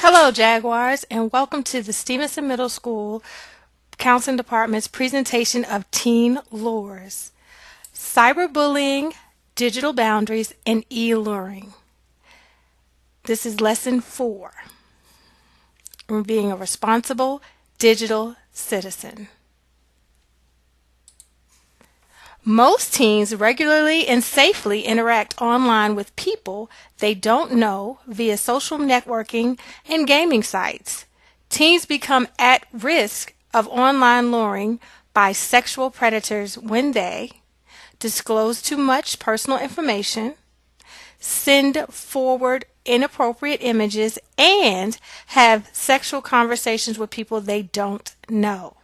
Hello, Jaguars, and welcome to the Stevenson Middle School Counseling Department's presentation of Teen Lures, Cyberbullying, Digital Boundaries, and E-Luring. This is Lesson 4, being a responsible digital citizen. Most teens regularly and safely interact online with people they don't know via social networking and gaming sites. Teens become at risk of online luring by sexual predators when they disclose too much personal information, send forward inappropriate images, and have sexual conversations with people they don't know.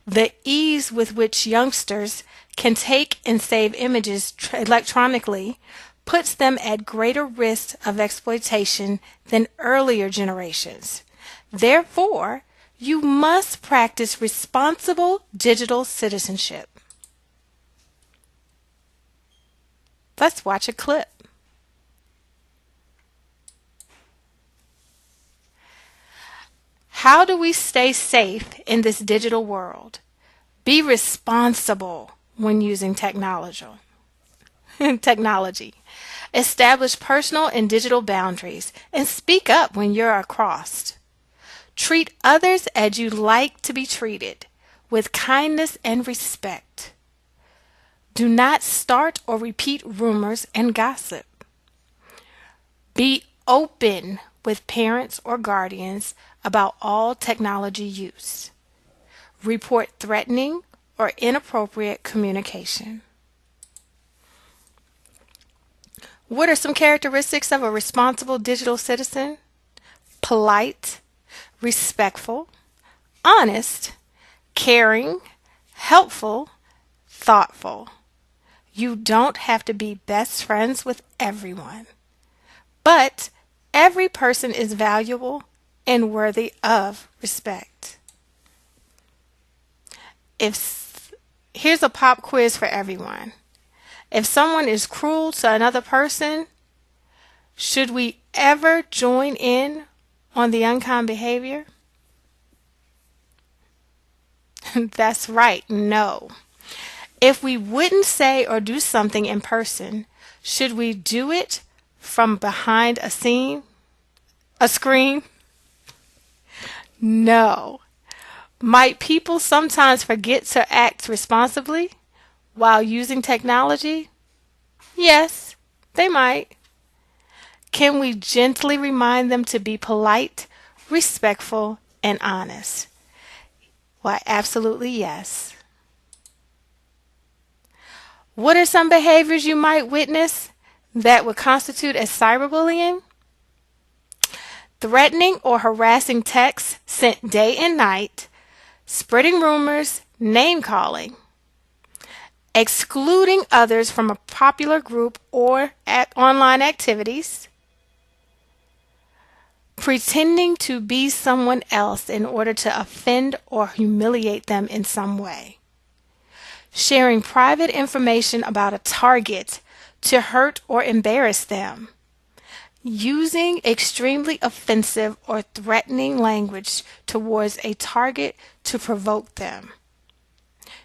The ease with which youngsters can take and save images electronically puts them at greater risk of exploitation than earlier generations. Therefore, you must practice responsible digital citizenship. Let's watch a clip. How do we stay safe in this digital world? Be responsible when using technology. Establish personal and digital boundaries and speak up when you're crossed. Treat others as you like to be treated, with kindness and respect. Do not start or repeat rumors and gossip. Be open with parents or guardians about all technology use. Report threatening or inappropriate communication. What are some characteristics of a responsible digital citizen? Polite, respectful, honest, caring, helpful, thoughtful. You don't have to be best friends with everyone, but every person is valuable and worthy of respect. Here's a pop quiz for everyone. If someone is cruel to another person, should we ever join in on the unkind behavior? That's right, no. If we wouldn't say or do something in person, should we do it from behind a screen? No. Might people sometimes forget to act responsibly while using technology? Yes, they might. Can we gently remind them to be polite, respectful, and honest? Why, absolutely yes. What are some behaviors you might witness that would constitute as cyberbullying? Threatening or harassing texts sent day and night, spreading rumors, name-calling, excluding others from a popular group or online activities, pretending to be someone else in order to offend or humiliate them in some way, sharing private information about a target to hurt or embarrass them, using extremely offensive or threatening language towards a target to provoke them,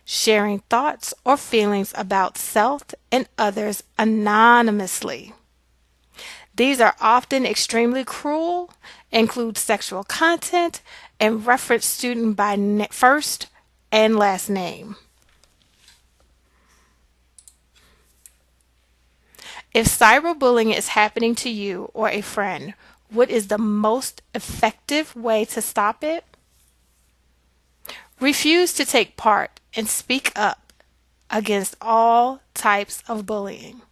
sharing thoughts or feelings about self and others anonymously. These are often extremely cruel, include sexual content, and reference student by first and last name. If cyberbullying is happening to you or a friend, what is the most effective way to stop it? Refuse to take part and speak up against all types of bullying.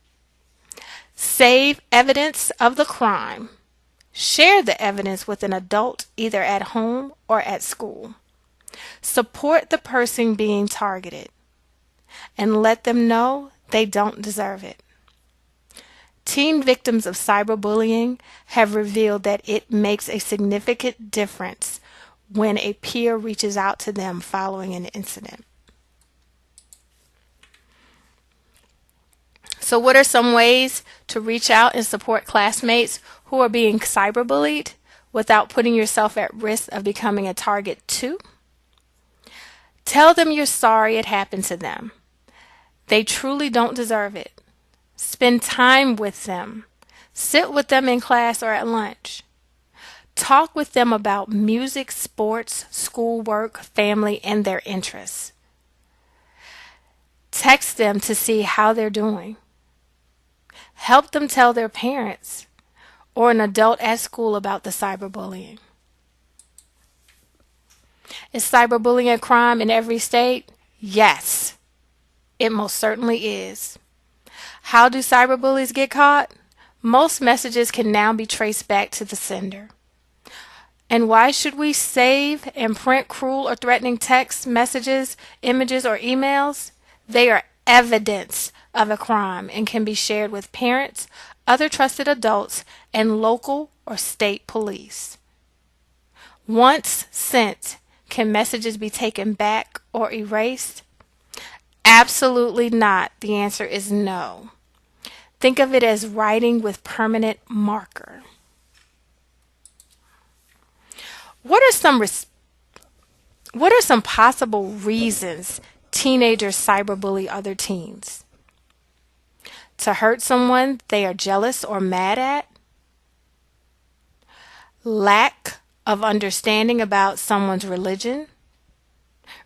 Save evidence of the crime. Share the evidence with an adult either at home or at school. Support the person being targeted and let them know they don't deserve it. Teen victims of cyberbullying have revealed that it makes a significant difference when a peer reaches out to them following an incident. So what are some ways to reach out and support classmates who are being cyberbullied? without putting yourself at risk of becoming a target too? Tell them you're sorry it happened to them. They truly don't deserve it. Spend time with them. Sit with them in class or at lunch. Talk with them about music, sports, schoolwork, family, and their interests. Text them to see how they're doing. Help them tell their parents or an adult at school about the cyberbullying. Is cyberbullying a crime in every state? Yes, it most certainly is. How do cyberbullies get caught? Most messages can now be traced back to the sender. And why should we save and print cruel or threatening text messages, images, or emails? They are evidence of a crime and can be shared with parents, other trusted adults, and local or state police. Once sent, can messages be taken back or erased? Absolutely not. The answer is no. Think of it as writing with permanent marker. What are some possible reasons teenagers cyberbully other teens? To hurt someone they are jealous or mad at? Lack of understanding about someone's religion?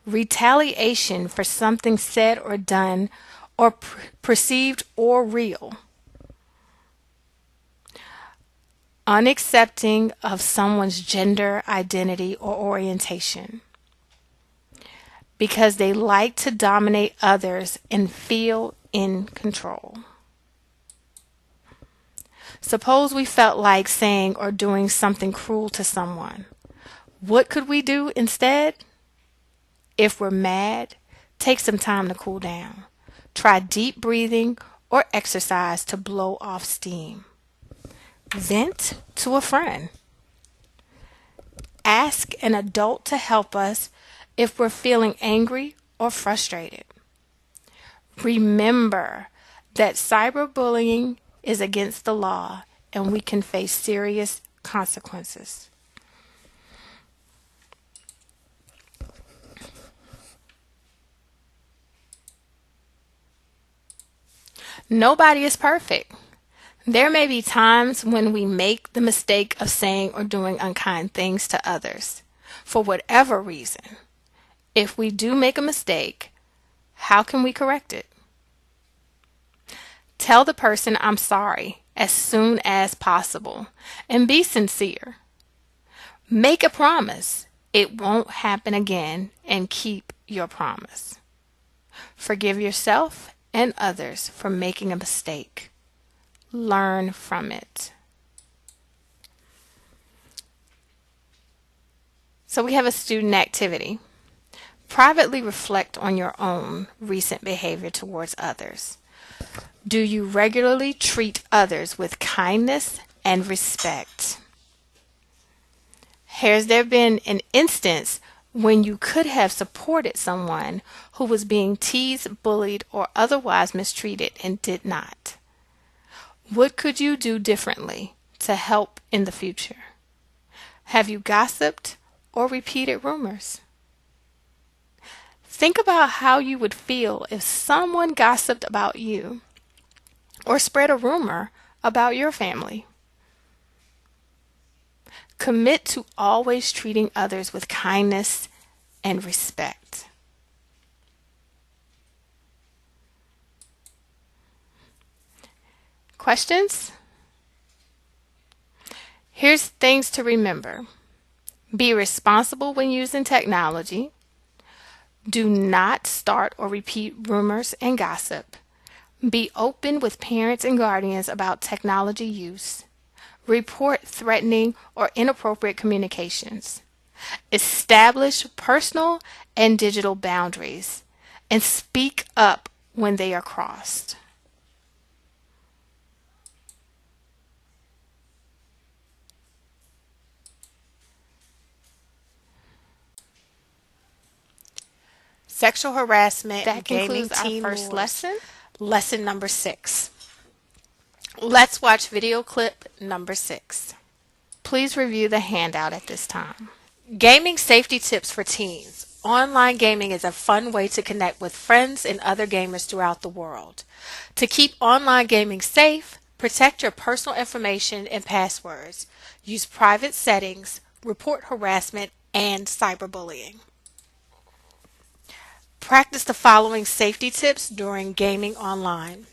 Retaliation for something said or done or perceived or real? Unaccepting of someone's gender, identity, or orientation because they like to dominate others and feel in control. Suppose we felt like saying or doing something cruel to someone. What could we do instead? If we're mad, take some time to cool down. Try deep breathing or exercise to blow off steam. Vent to a friend. Ask an adult to help us if we're feeling angry or frustrated. Remember that cyberbullying is against the law and we can face serious consequences. Nobody is perfect. There may be times when we make the mistake of saying or doing unkind things to others, for whatever reason. If we do make a mistake, how can we correct it? Tell the person I'm sorry as soon as possible and be sincere. Make a promise it won't happen again and keep your promise. Forgive yourself and others for making a mistake. Learn from it. So we have a student activity. Privately reflect on your own recent behavior towards others. Do you regularly treat others with kindness and respect? Has there been an instance when you could have supported someone who was being teased, bullied, or otherwise mistreated and did not? What could you do differently to help in the future? Have you gossiped or repeated rumors? Think about how you would feel if someone gossiped about you or spread a rumor about your family. Commit to always treating others with kindness and respect. Questions? Here's things to remember. Be responsible when using technology. Do not start or repeat rumors and gossip. Be open with parents and guardians about technology use. Report threatening or inappropriate communications. Establish personal and digital boundaries and speak up when they are crossed. Sexual harassment That and gaming concludes our teen first wars. lesson. Lesson number 6. Let's watch video clip number 6. Please review the handout at this time. Gaming safety tips for teens. Online gaming is a fun way to connect with friends and other gamers throughout the world. To keep online gaming safe, protect your personal information and passwords. Use private settings, report harassment, and cyberbullying. Practice the following safety tips during gaming online.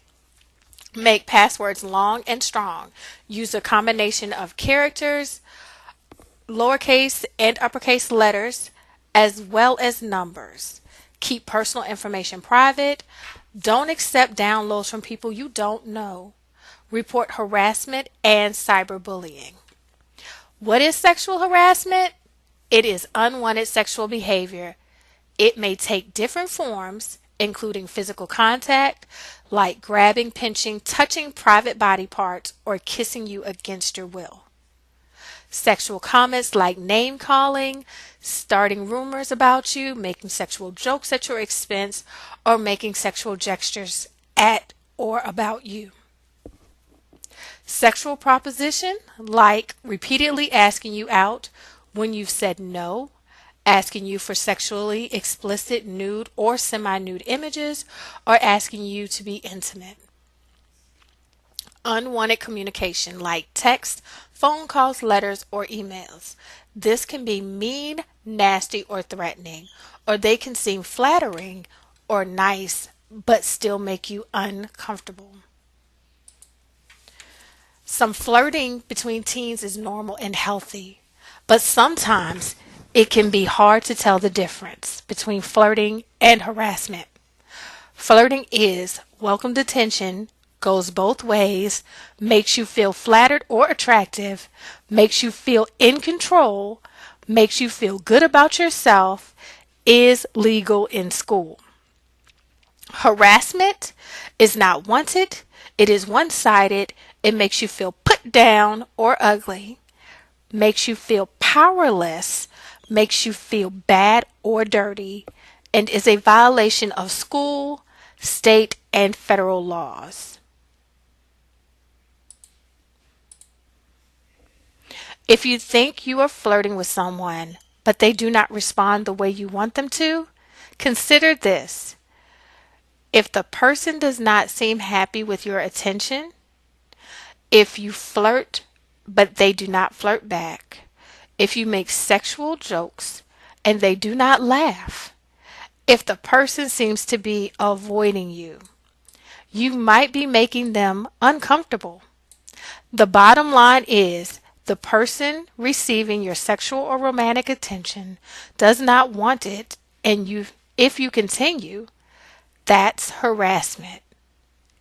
Make passwords long and strong. Use a combination of characters, lowercase and uppercase letters, as well as numbers. Keep personal information private. Don't accept downloads from people you don't know. Report harassment and cyberbullying. What is sexual harassment? It is unwanted sexual behavior. It may take different forms, including physical contact, like grabbing, pinching, touching private body parts, or kissing you against your will. Sexual comments like name calling, starting rumors about you, making sexual jokes at your expense, or making sexual gestures at or about you. Sexual proposition like repeatedly asking you out when you've said no, asking you for sexually explicit nude or semi-nude images, or asking you to be intimate. Unwanted communication like text, phone calls, letters, or emails. This can be mean, nasty, or threatening, or they can seem flattering or nice but still make you uncomfortable. Some flirting between teens is normal and healthy, but sometimes it can be hard to tell the difference between flirting and harassment. Flirting is welcomed attention, goes both ways, makes you feel flattered or attractive, makes you feel in control, makes you feel good about yourself, is legal in school. Harassment is not wanted, it is one-sided, it makes you feel put down or ugly, makes you feel powerless, makes you feel bad or dirty, and is a violation of school, state, and federal laws. If you think you are flirting with someone, but they do not respond the way you want them to, consider this. If the person does not seem happy with your attention, if you flirt but they do not flirt back, if you make sexual jokes and they do not laugh, if the person seems to be avoiding you, you might be making them uncomfortable. The bottom line is the person receiving your sexual or romantic attention does not want it, and if you continue, that's harassment.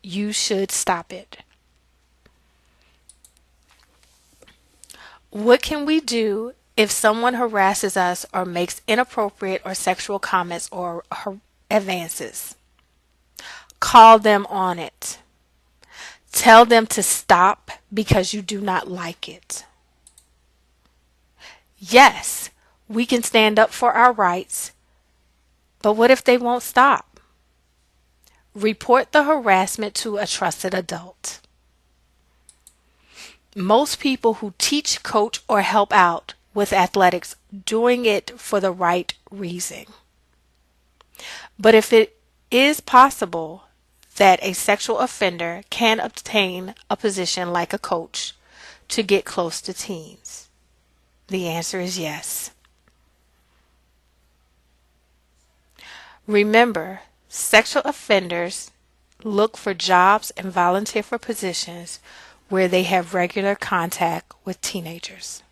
You should stop it. What can we do if someone harasses us or makes inappropriate or sexual comments or advances? Call them on it. Tell them to stop because you do not like it. Yes, we can stand up for our rights, but what if they won't stop? Report the harassment to a trusted adult. Most people who teach, coach, or help out with athletics doing it for the right reason. But if it is possible that a sexual offender can obtain a position like a coach to get close to teens, the answer is yes. Remember, sexual offenders look for jobs and volunteer for positions where they have regular contact with teenagers.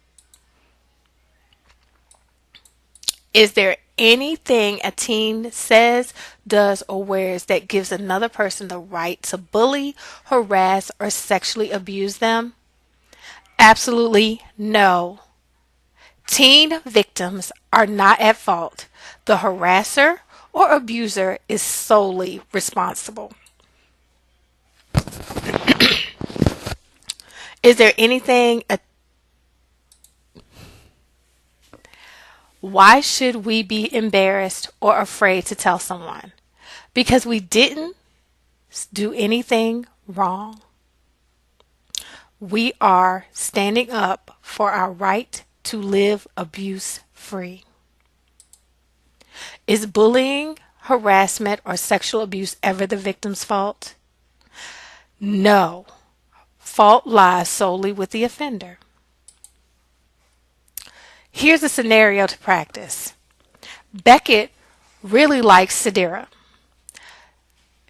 Is there anything a teen says, does, or wears that gives another person the right to bully, harass, or sexually abuse them? Absolutely no. Teen victims are not at fault. The harasser or abuser is solely responsible. Is there anything Why should we be embarrassed or afraid to tell someone? Because we didn't do anything wrong. We are standing up for our right to live abuse free. Is bullying, harassment, or sexual abuse ever the victim's fault? No. Fault lies solely with the offender. Here's a scenario to practice. Beckett really likes Sadira.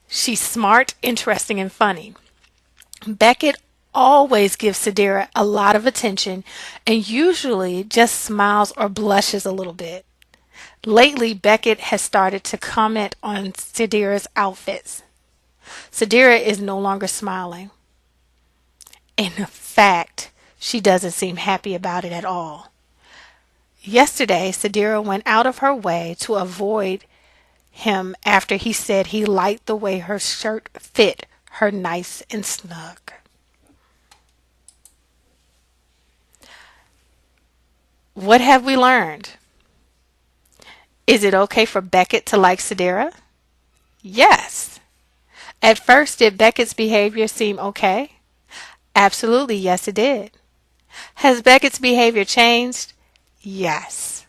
She's smart, interesting, and funny. Beckett always gives Sadira a lot of attention and usually just smiles or blushes a little bit. Lately, Beckett has started to comment on Sadira's outfits. Sadira is no longer smiling. In fact, she doesn't seem happy about it at all. Yesterday, Sadira went out of her way to avoid him after he said he liked the way her shirt fit her nice and snug. What have we learned? Is it okay for Beckett to like Sadira? Yes. At first, did Beckett's behavior seem okay? Absolutely, yes, it did. Has Beckett's behavior changed? Yes.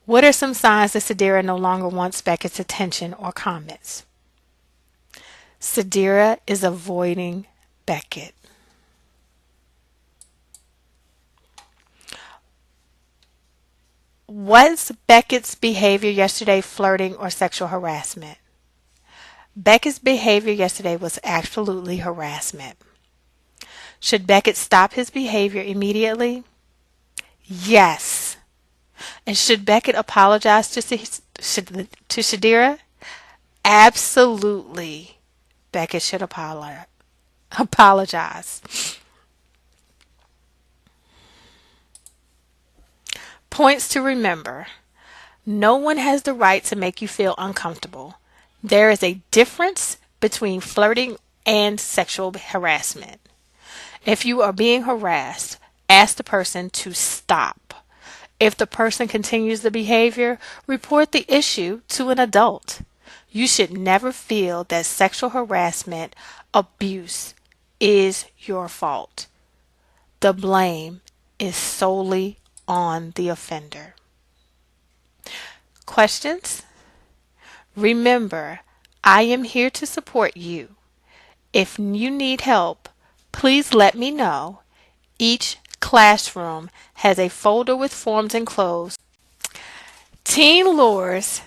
What are some signs that Sadira no longer wants Beckett's attention or comments? Sadira is avoiding Beckett. Was Beckett's behavior yesterday flirting or sexual harassment? Beckett's behavior yesterday was absolutely harassment. Should Beckett stop his behavior immediately? Yes. And should Beckett apologize to Shadira? Absolutely. Beckett should apologize. Points to remember. No one has the right to make you feel uncomfortable. There is a difference between flirting and sexual harassment. If you are being harassed, ask the person to stop. If the person continues the behavior, report the issue to an adult. You should never feel that sexual harassment, abuse is your fault. The blame is solely on the offender. Questions? Remember, I am here to support you. If you need help, please let me know. Each classroom has a folder with forms enclosed. Teen Lures